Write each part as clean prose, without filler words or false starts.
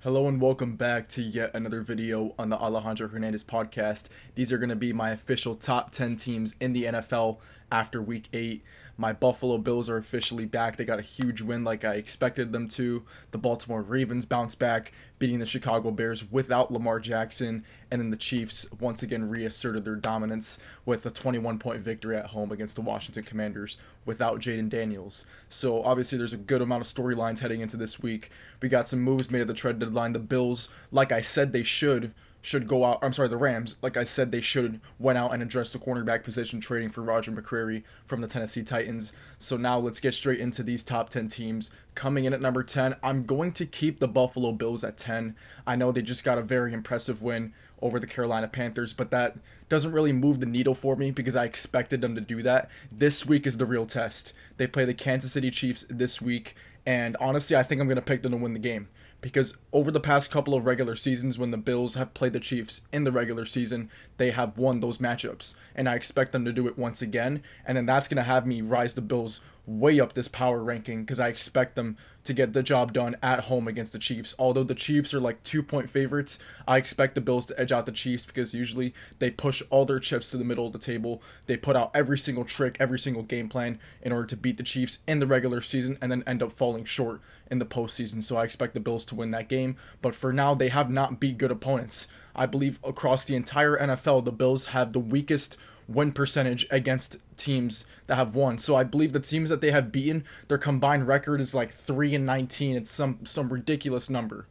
Hello and welcome back to yet another video on the Alejandro Hernandez podcast. These are going to be my official top 10 teams in the NFL after week 8. My Buffalo Bills are officially back. They got a huge win like I expected them to. The Baltimore Ravens bounced back, beating the Chicago Bears without Lamar Jackson. And then the Chiefs once again reasserted their dominance with a 21-point victory at home against the Washington Commanders without Jaden Daniels. So obviously there's a good amount of storylines heading into this week. We got some moves made at the trade deadline. The Bills, like I said they should go out. I'm sorry, the Rams, like I said they should, went out and addressed the cornerback position, trading for Roger McCreary from the Tennessee Titans. So now let's get straight into these top 10 teams. Coming in at number 10, I'm going to keep the Buffalo Bills at 10. I know they just got a very impressive win over the Carolina Panthers, but that doesn't really move the needle for me because I expected them to do that. This week is the real test. They play the Kansas City Chiefs this week, and honestly, I think I'm going to pick them to win the game. Because over the past couple of regular seasons, when the Bills have played the Chiefs in the regular season, they have won those matchups. And I expect them to do it once again. And then that's going to have me rise the Bills way up this power ranking because I expect them to get the job done at home against the Chiefs. Although the Chiefs are like 2-point favorites, I expect the Bills to edge out the Chiefs because usually they push all their chips to the middle of the table. They put out every single trick, every single game plan in order to beat the Chiefs in the regular season and then end up falling short in the postseason. So I expect the Bills to win that game. But for now, they have not beat good opponents. I believe across the entire NFL, the Bills have the weakest win percentage against teams that have won. So I believe the teams that they have beaten, their combined record is like 3-19. It's some ridiculous number.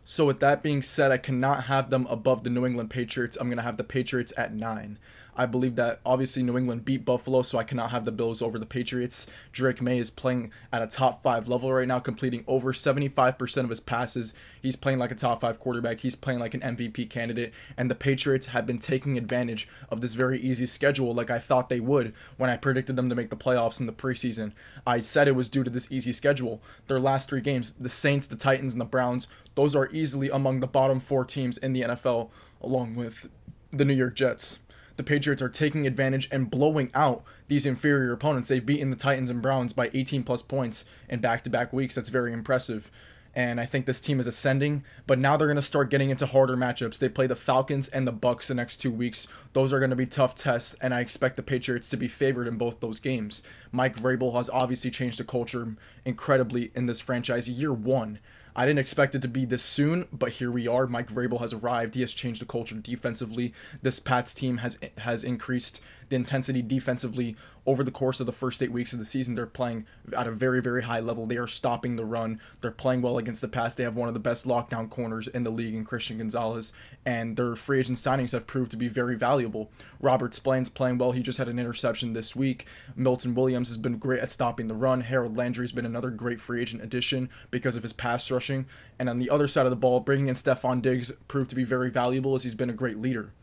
So with that being said, I cannot have them above the New England Patriots. I'm going to have the Patriots at 9. I believe that obviously New England beat Buffalo, so I cannot have the Bills over the Patriots. Drake May is playing at a top 5 level right now, completing over 75% of his passes. He's playing like a top 5 quarterback. He's playing like an MVP candidate. And the Patriots have been taking advantage of this very easy schedule like I thought they would when I predicted them to make the playoffs in the preseason. I said it was due to this easy schedule. Their last 3 games, the Saints, the Titans, and the Browns, those are easily among the bottom 4 teams in the NFL, along with the New York Jets. The Patriots are taking advantage and blowing out these inferior opponents. They've beaten the Titans and Browns by 18 plus points in back-to-back weeks. That's very impressive. And I think this team is ascending, but now they're going to start getting into harder matchups. They play the Falcons and the Bucks the next 2 weeks. Those are going to be tough tests, and I expect the Patriots to be favored in both those games. Mike Vrabel has obviously changed the culture incredibly in this franchise. Year 1. I didn't expect it to be this soon, but here we are. Mike Vrabel has arrived. He has changed the culture defensively. This Pats team has increased the intensity defensively over the course of the first 8 weeks of the season. They're playing at a very, very high level. They are stopping the run. They're playing well against the pass. They have one of the best lockdown corners in the league in Christian Gonzalez, and their free agent signings have proved to be very valuable. Robert Spine's playing well. He just had an interception this week. Milton Williams has been great at stopping the run. Harold Landry's been another great free agent addition because of his pass rushing. And on the other side of the ball, bringing in Stephon Diggs proved to be very valuable as he's been a great leader.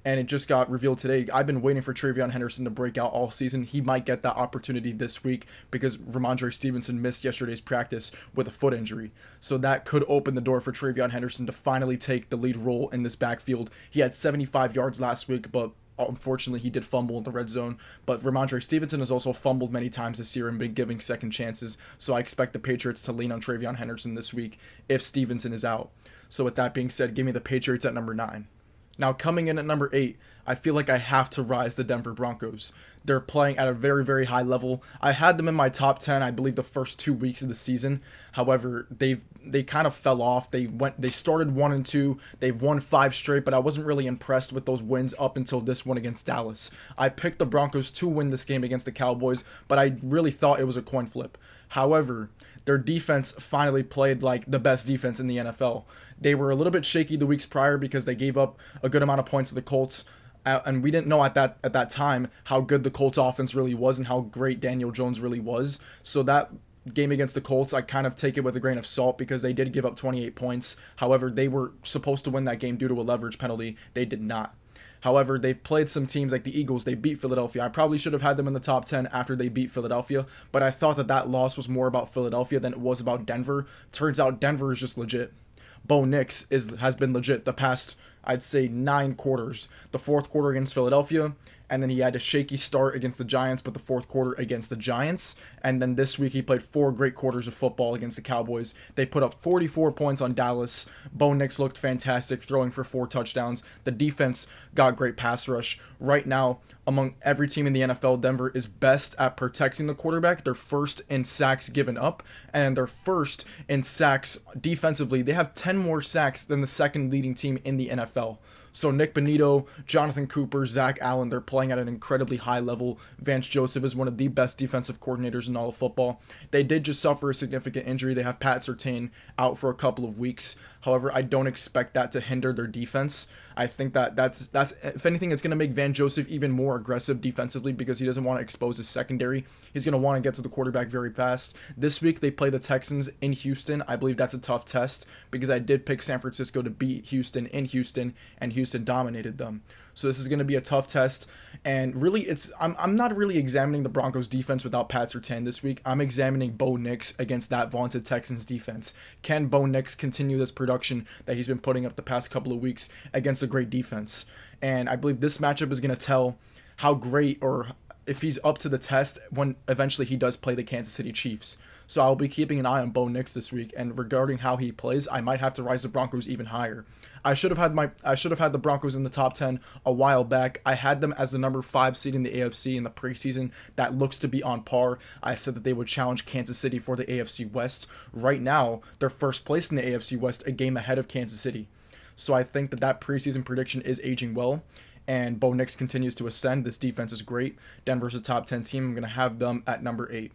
And it just got revealed today. I've been waiting for TreVeyon Henderson to break out all season. He might get that opportunity this week because Ramondre Stevenson missed yesterday's practice with a foot injury. So that could open the door for TreVeyon Henderson to finally take the lead role in this backfield. He had 75 yards last week, but unfortunately, he did fumble in the red zone. But Ramondre Stevenson has also fumbled many times this year and been giving second chances. So I expect the Patriots to lean on TreVeyon Henderson this week if Stevenson is out. So with that being said, give me the Patriots at number 9. Now, coming in at number 8, I feel like I have to rise the Denver Broncos. They're playing at a very, very high level. I had them in my top 10, I believe, the first 2 weeks of the season. However, they kind of fell off. They started 1-2. They've won 5 straight, but I wasn't really impressed with those wins up until this one against Dallas. I picked the Broncos to win this game against the Cowboys, but I really thought it was a coin flip. However, their defense finally played like the best defense in the NFL. They were a little bit shaky the weeks prior because they gave up a good amount of points to the Colts. And we didn't know at that time how good the Colts offense really was and how great Daniel Jones really was. So that game against the Colts, I kind of take it with a grain of salt because they did give up 28 points. However, they were supposed to win that game due to a leverage penalty. They did not. However, they've played some teams like the Eagles. They beat Philadelphia. I probably should have had them in the top 10 after they beat Philadelphia, but I thought that loss was more about Philadelphia than it was about Denver. Turns out Denver is just legit. Bo Nix has been legit the past, I'd say, 9 quarters. The fourth quarter against Philadelphia, and then he had a shaky start against the Giants, but the fourth quarter against the Giants. And then this week he played 4 great quarters of football against the Cowboys. They put up 44 points on Dallas. Bo Nix looked fantastic, throwing for 4 touchdowns. The defense got great pass rush. Right now, among every team in the NFL, Denver is best at protecting the quarterback. They're first in sacks given up, and they're first in sacks defensively. They have 10 more sacks than the second leading team in the NFL. So Nick Bonito, Jonathan Cooper, Zach Allen, they're playing at an incredibly high level. Vance Joseph is one of the best defensive coordinators in all of football. They did just suffer a significant injury. They have Pat Surtain out for a couple of weeks. However, I don't expect that to hinder their defense. I think that's if anything, it's going to make Vance Joseph even more aggressive defensively because he doesn't want to expose his secondary. He's going to want to get to the quarterback very fast. This week, they play the Texans in Houston. I believe that's a tough test because I did pick San Francisco to beat Houston in Houston, and Houston dominated them. So this is going to be a tough test, and really, I'm not really examining the Broncos defense without Pat Surtain this week. I'm examining Bo Nix against that vaunted Texans defense. Can Bo Nix continue this production that he's been putting up the past couple of weeks against a great defense? And I believe this matchup is going to tell how great or if he's up to the test when eventually he does play the Kansas City Chiefs. So I'll be keeping an eye on Bo Nix this week, and regarding how he plays, I might have to rise the Broncos even higher. I should have had the Broncos in the top 10 a while back. I had them as the number 5 seed in the AFC in the preseason. That looks to be on par. I said that they would challenge Kansas City for the AFC West. Right now, they're first place in the AFC West, a game ahead of Kansas City. So I think that preseason prediction is aging well, and Bo Nix continues to ascend. This defense is great. Denver's a top 10 team. I'm going to have them at number 8.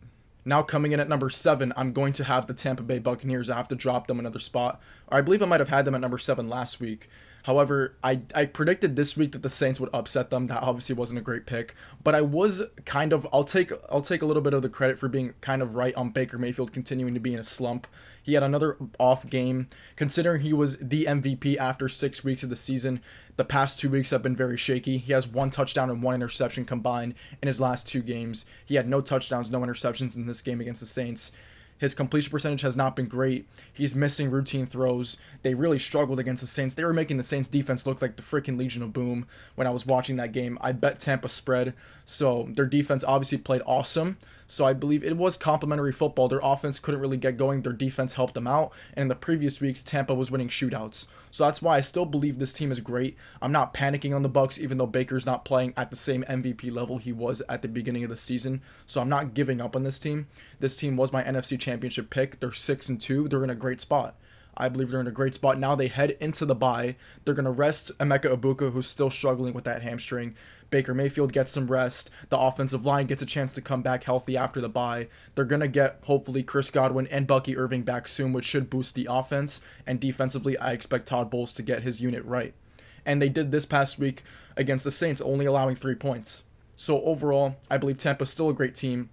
Now coming in at number 7, I'm going to have the Tampa Bay Buccaneers. I have to drop them another spot. I believe I might have had them at number 7 last week. However, I predicted this week that the Saints would upset them. That obviously wasn't a great pick, but I was kind of I'll take a little bit of the credit for being kind of right on Baker Mayfield continuing to be in a slump. He had another off game, considering he was the MVP after 6 weeks of the season. The past 2 weeks have been very shaky. He has 1 touchdown and 1 interception combined in his last 2 games. He had no touchdowns, no interceptions in this game against the Saints. His completion percentage has not been great. He's missing routine throws. They really struggled against the Saints. They were making the Saints defense look like the freaking Legion of Boom when I was watching that game. I bet Tampa spread, so their defense obviously played awesome. So I believe it was complimentary football. Their offense couldn't really get going. Their defense helped them out. And in the previous weeks, Tampa was winning shootouts. So that's why I still believe this team is great. I'm not panicking on the Bucs, even though Baker's not playing at the same MVP level he was at the beginning of the season. So I'm not giving up on this team. This team was my NFC Championship pick. They're 6-2. They're in a great spot. I believe they're in a great spot. Now they head into the bye. They're going to rest Emeka Egbuka, who's still struggling with that hamstring. Baker Mayfield gets some rest. The offensive line gets a chance to come back healthy after the bye. They're going to get, hopefully, Chris Godwin and Bucky Irving back soon, which should boost the offense. And defensively, I expect Todd Bowles to get his unit right. And they did this past week against the Saints, only allowing 3 points. So overall, I believe Tampa's still a great team.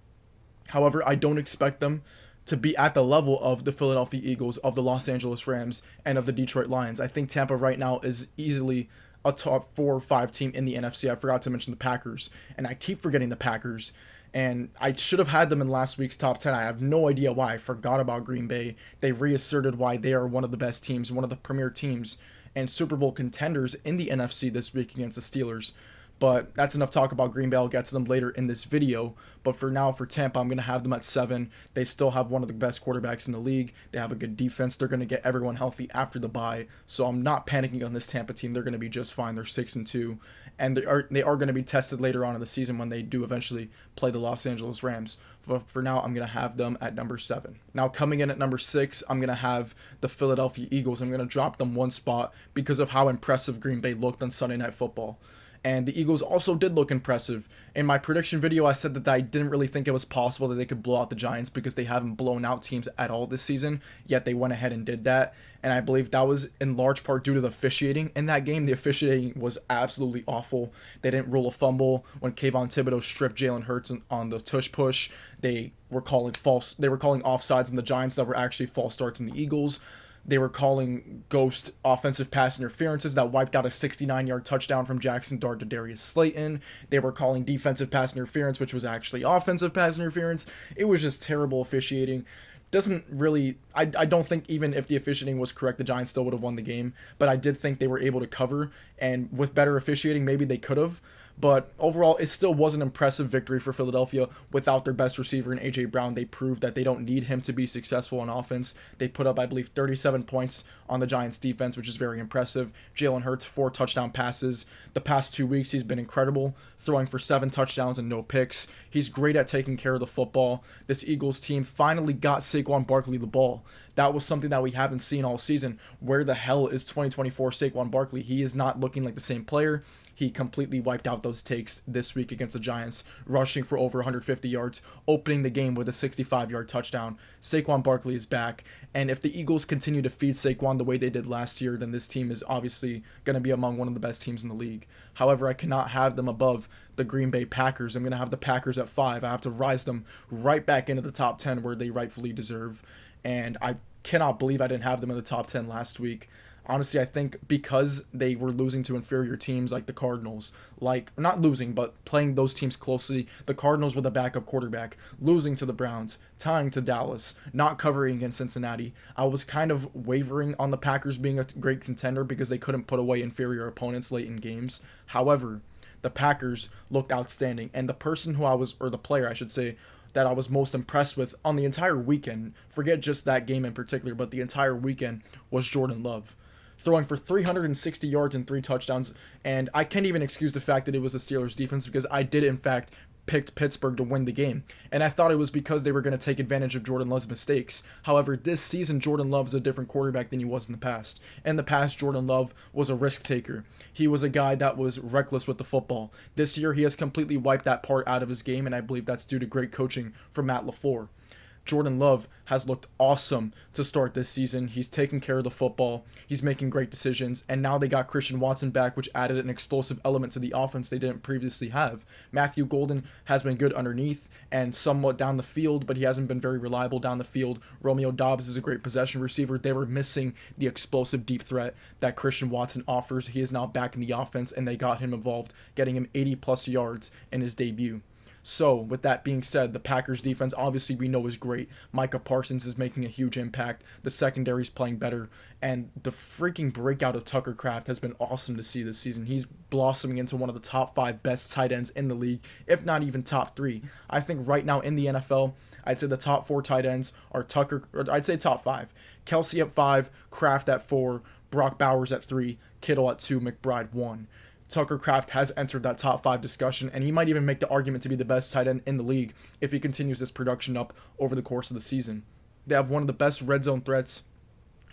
However, I don't expect them to be at the level of the Philadelphia Eagles, of the Los Angeles Rams, and of the Detroit Lions. I think Tampa right now is easily a top 4 or 5 team in the NFC. I forgot to mention the Packers, and I keep forgetting the Packers. And I should have had them in last week's top 10. I have no idea why. I forgot about Green Bay. They reasserted why they are one of the best teams, one of the premier teams, and Super Bowl contenders in the NFC this week against the Steelers. But that's enough talk about Green Bay. I'll get to them later in this video. But for now, for Tampa, I'm going to have them at 7. They still have one of the best quarterbacks in the league. They have a good defense. They're going to get everyone healthy after the bye. So I'm not panicking on this Tampa team. They're going to be just fine. They're 6-2. And they are going to be tested later on in the season when they do eventually play the Los Angeles Rams. But for now, I'm going to have them at number 7. Now, coming in at number 6, I'm going to have the Philadelphia Eagles. I'm going to drop them 1 spot because of how impressive Green Bay looked on Sunday Night Football. And the Eagles also did look impressive. In my prediction video, I said that I didn't really think it was possible that they could blow out the Giants because they haven't blown out teams at all this season, yet they went ahead and did that. And I believe that was in large part due to the officiating in that game. The officiating was absolutely awful. They didn't rule a fumble when Kayvon Thibodeau stripped Jalen Hurts on the tush push. They were calling offsides in the Giants that were actually false starts in the Eagles. They were calling ghost offensive pass interferences that wiped out a 69-yard touchdown from Jackson Dart to Darius Slayton. They were calling defensive pass interference, which was actually offensive pass interference. It was just terrible officiating. I don't think even if the officiating was correct, the Giants still would have won the game. But I did think they were able to cover, and with better officiating, maybe they could have. But overall, it still was an impressive victory for Philadelphia without their best receiver in A.J. Brown. They proved that they don't need him to be successful on offense. They put up, I believe, 37 points on the Giants defense, which is very impressive. Jalen Hurts, 4 touchdown passes. The past 2 weeks, he's been incredible, throwing for 7 touchdowns and no picks. He's great at taking care of the football. This Eagles team finally got Saquon Barkley the ball. That was something that we haven't seen all season. Where the hell is 2024 Saquon Barkley? He is not looking like the same player. He completely wiped out those takes this week against the Giants, rushing for over 150 yards, opening the game with a 65-yard touchdown. Saquon Barkley is back, and if the Eagles continue to feed Saquon the way they did last year, then this team is obviously going to be among one of the best teams in the league. However, I cannot have them above the Green Bay Packers. I'm going to have the Packers at 5. I have to rise them right back into the top 10 where they rightfully deserve, and I cannot believe I didn't have them in the top 10 last week. Honestly, I think because they were losing to inferior teams like the Cardinals, like, not losing, but playing those teams closely, the Cardinals with a backup quarterback, losing to the Browns, tying to Dallas, not covering against Cincinnati, I was kind of wavering on the Packers being a great contender because they couldn't put away inferior opponents late in games. However, the Packers looked outstanding, and the person who I was, or the player I should say, that I was most impressed with on the entire weekend, forget just that game in particular, but the entire weekend, was Jordan Love, throwing for 360 yards and 3 touchdowns. And I can't even excuse the fact that it was the Steelers defense because I did, in fact, picked Pittsburgh to win the game. And I thought it was because they were going to take advantage of Jordan Love's mistakes. However, this season, Jordan Love is a different quarterback than he was in the past. In the past, Jordan Love was a risk taker. He was a guy that was reckless with the football. This year, he has completely wiped that part out of his game, and I believe that's due to great coaching from Matt LaFleur. Jordan Love has looked awesome to start this season. He's taking care of the football. He's making great decisions. And now they got Christian Watson back, which added an explosive element to the offense they didn't previously have. Matthew Golden has been good underneath and somewhat down the field, but he hasn't been very reliable down the field. Romeo Doubs is a great possession receiver. They were missing the explosive deep threat that Christian Watson offers. He is now back in the offense, and they got him involved, getting him 80-plus yards in his debut. So, with that being said, the Packers defense obviously we know is great. Micah Parsons is making a huge impact. The secondary's playing better. And the freaking breakout of Tucker Kraft has been awesome to see this season. He's blossoming into one of the top 5 best tight ends in the league, if not even top 3. I think right now in the NFL, I'd say the top 4 tight ends are Tucker, or I'd say top 5. Kelsey at 5, Kraft at 4, Brock Bowers at 3, Kittle at 2, McBride 1. Tucker Kraft has entered that top 5 discussion, and he might even make the argument to be the best tight end in the league if he continues this production up over the course of the season. They have one of the best red zone threats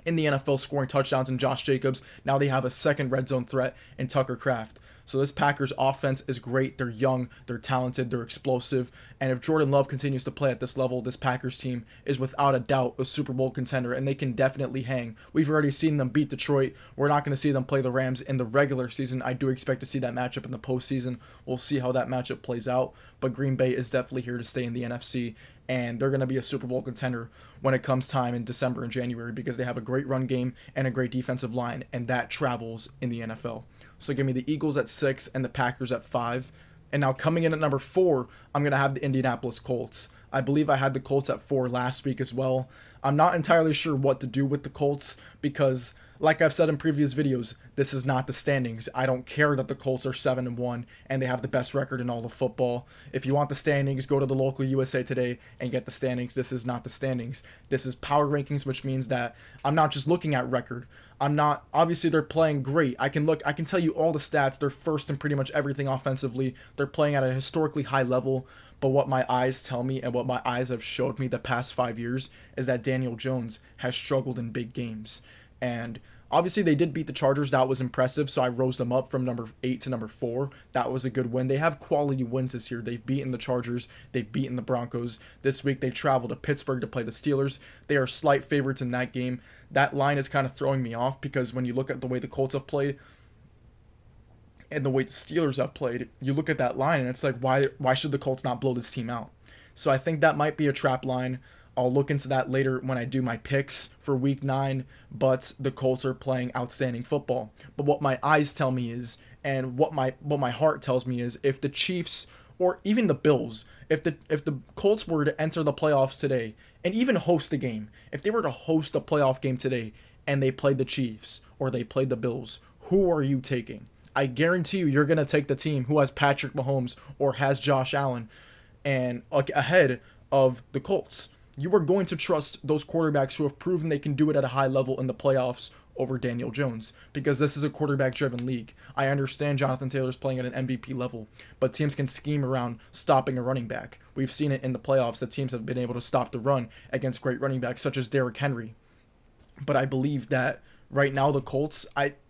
in the NFL, scoring touchdowns in Josh Jacobs. Now they have a second red zone threat in Tucker Kraft. So this Packers offense is great. They're young, they're talented, they're explosive. And if Jordan Love continues to play at this level, this Packers team is without a doubt a Super Bowl contender, and they can definitely hang. We've already seen them beat Detroit. We're not going to see them play the Rams in the regular season. I do expect to see that matchup in the postseason. We'll see how that matchup plays out. But Green Bay is definitely here to stay in the NFC, and they're going to be a Super Bowl contender when it comes time in December and January because they have a great run game and a great defensive line, and that travels in the NFL. So give me the Eagles at 6 and the Packers at 5. And now coming in at number 4, I'm going to have the Indianapolis Colts. I believe I had the Colts at 4 last week as well. I'm not entirely sure what to do with the Colts because, like I've said in previous videos, this is not the standings. I don't care that the Colts are 7-1 and they have the best record in all of football. If you want the standings, go to the local USA Today and get the standings. This is not the standings. This is power rankings, which means that I'm not just looking at record. Obviously they're playing great. I can tell you all the stats. They're first in pretty much everything offensively. They're playing at a historically high level. But what my eyes tell me and what my eyes have showed me the past 5 years is that Daniel Jones has struggled in big games. And obviously they did beat the Chargers. That was impressive. So I rose them up from number 8 to number 4. That was a good win. They have quality wins this year. They've beaten the Chargers. They've beaten the Broncos. This week they travel to Pittsburgh to play the Steelers. They are slight favorites in that game. That line is kind of throwing me off because when you look at the way the Colts have played and the way the Steelers have played, you look at that line and it's like, why should the Colts not blow this team out? So I think that might be a trap line. I'll look into that later when I do my picks for week 9, but the Colts are playing outstanding football. But what my eyes tell me is, and what my heart tells me is, if the Chiefs or even the Bills, if the Colts were to enter the playoffs today and even host a game, if they were to host a playoff game today and they played the Chiefs or they played the Bills, who are you taking? I guarantee you're going to take the team who has Patrick Mahomes or has Josh Allen and ahead of the Colts. You are going to trust those quarterbacks who have proven they can do it at a high level in the playoffs over Daniel Jones, because this is a quarterback-driven league. I understand Jonathan Taylor's playing at an MVP level, but teams can scheme around stopping a running back. We've seen it in the playoffs that teams have been able to stop the run against great running backs such as Derrick Henry. But I believe that right now the Colts,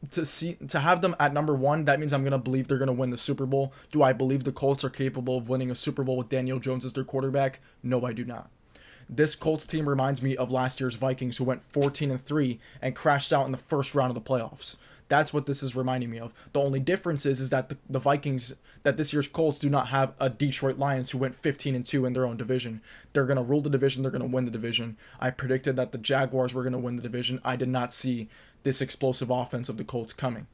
to have them at number 1, that means I'm going to believe they're going to win the Super Bowl. Do I believe the Colts are capable of winning a Super Bowl with Daniel Jones as their quarterback? No, I do not. This Colts team reminds me of last year's Vikings, who went 14-3 and crashed out in the first round of the playoffs. That's what this is reminding me of. The only difference is that the Vikings, that this year's Colts do not have a Detroit Lions who went 15-2 in their own division. They're going to rule the division. They're going to win the division. I predicted that the Jaguars were going to win the division. I did not see this explosive offense of the Colts coming.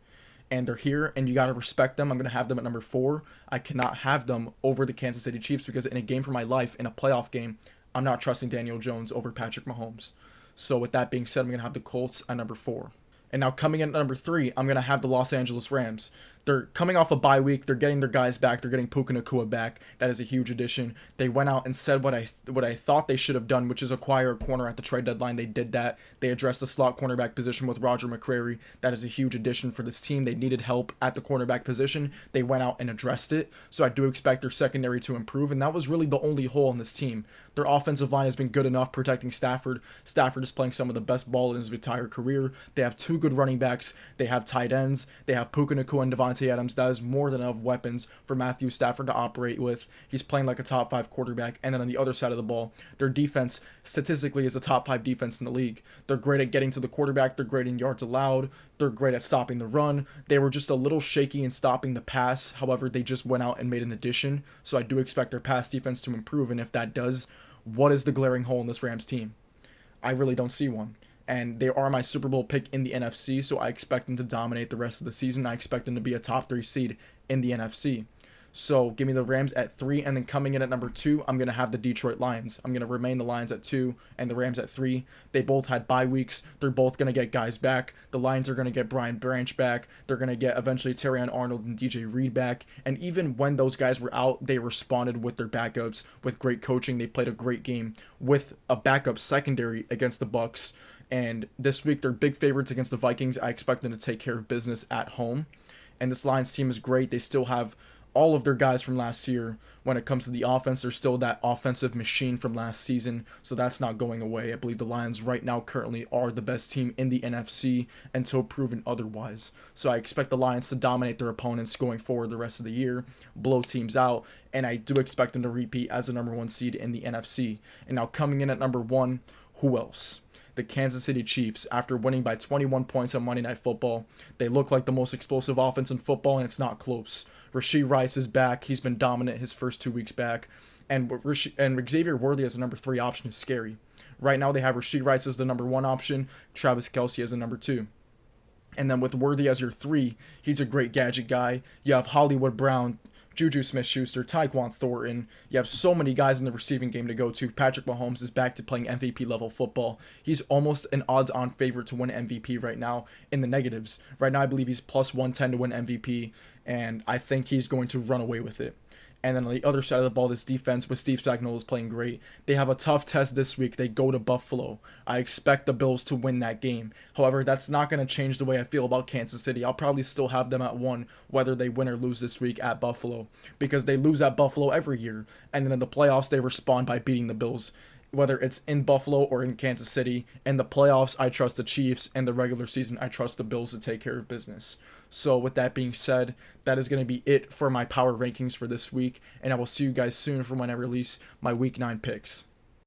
And they're here, and you got to respect them. I'm going to have them at number 4. I cannot have them over the Kansas City Chiefs because in a game for my life, in a playoff game, I'm not trusting Daniel Jones over Patrick Mahomes. So with that being said, I'm going to have the Colts at number 4. And now coming in at number 3, I'm going to have the Los Angeles Rams. They're coming off a bye week. They're getting their guys back. They're getting Puka Nacua back. That is a huge addition. They went out and said what I thought they should have done, which is acquire a corner at the trade deadline. They did that. They addressed the slot cornerback position with Roger McCreary. That is a huge addition for this team. They needed help at the cornerback position. They went out and addressed it. So I do expect their secondary to improve, and that was really the only hole in this team. Their offensive line has been good enough protecting Stafford. Stafford is playing some of the best ball in his entire career. They have 2 good running backs. They have tight ends. They have Puka Nacua and Devontae Adams. That is more than enough weapons for Matthew Stafford to operate with. He's playing like a top 5 quarterback. And then on the other side of the ball, their defense statistically is a top 5 defense in the league. They're great at getting to the quarterback. They're great in yards allowed. They're great at stopping the run. They were just a little shaky in stopping the pass. However, they just went out and made an addition. So I do expect their pass defense to improve. And if that does, what is the glaring hole in this Rams team? I really don't see one. And they are my Super Bowl pick in the NFC, so I expect them to dominate the rest of the season. I expect them to be a top 3 seed in the NFC. So give me the Rams at 3, and then coming in at number 2, I'm going to have the Detroit Lions. I'm going to remain the Lions at 2 and the Rams at 3. They both had bye weeks. They're both going to get guys back. The Lions are going to get Brian Branch back. They're going to get eventually Terrion Arnold and DJ Reed back. And even when those guys were out, they responded with their backups, with great coaching. They played a great game with a backup secondary against the Bucs. And this week, they're big favorites against the Vikings. I expect them to take care of business at home. And this Lions team is great. They still have all of their guys from last year. When it comes to the offense, they're still that offensive machine from last season, so that's not going away. I believe the Lions right now currently are the best team in the NFC until proven otherwise. So I expect the Lions to dominate their opponents going forward the rest of the year, blow teams out, and I do expect them to repeat as the number 1 seed in the NFC. And now coming in at number 1, who else? The Kansas City Chiefs. After winning by 21 points on Monday Night Football, they look like the most explosive offense in football, and it's not close. Rashee Rice is back. He's been dominant his first 2 weeks back. And Xavier Worthy as a number 3 option is scary. Right now they have Rashee Rice as the number 1 option, Travis Kelce as the number 2. And then with Worthy as your 3, he's a great gadget guy. You have Hollywood Brown, Juju Smith-Schuster, Tyquan Thornton. You have so many guys in the receiving game to go to. Patrick Mahomes is back to playing MVP-level football. He's almost an odds-on favorite to win MVP right now in the negatives. Right now, I believe he's plus 110 to win MVP, and I think he's going to run away with it. And then on the other side of the ball, this defense with Steve Spagnuolo is playing great. They have a tough test this week. They go to Buffalo. I expect the Bills to win that game. However, that's not going to change the way I feel about Kansas City. I'll probably still have them at 1, whether they win or lose this week at Buffalo, because they lose at Buffalo every year. And then in the playoffs, they respond by beating the Bills. Whether it's in Buffalo or in Kansas City. In the playoffs, I trust the Chiefs. In the regular season, I trust the Bills to take care of business. So with that being said, that is going to be it for my power rankings for this week. And I will see you guys soon for when I release my Week 9 picks.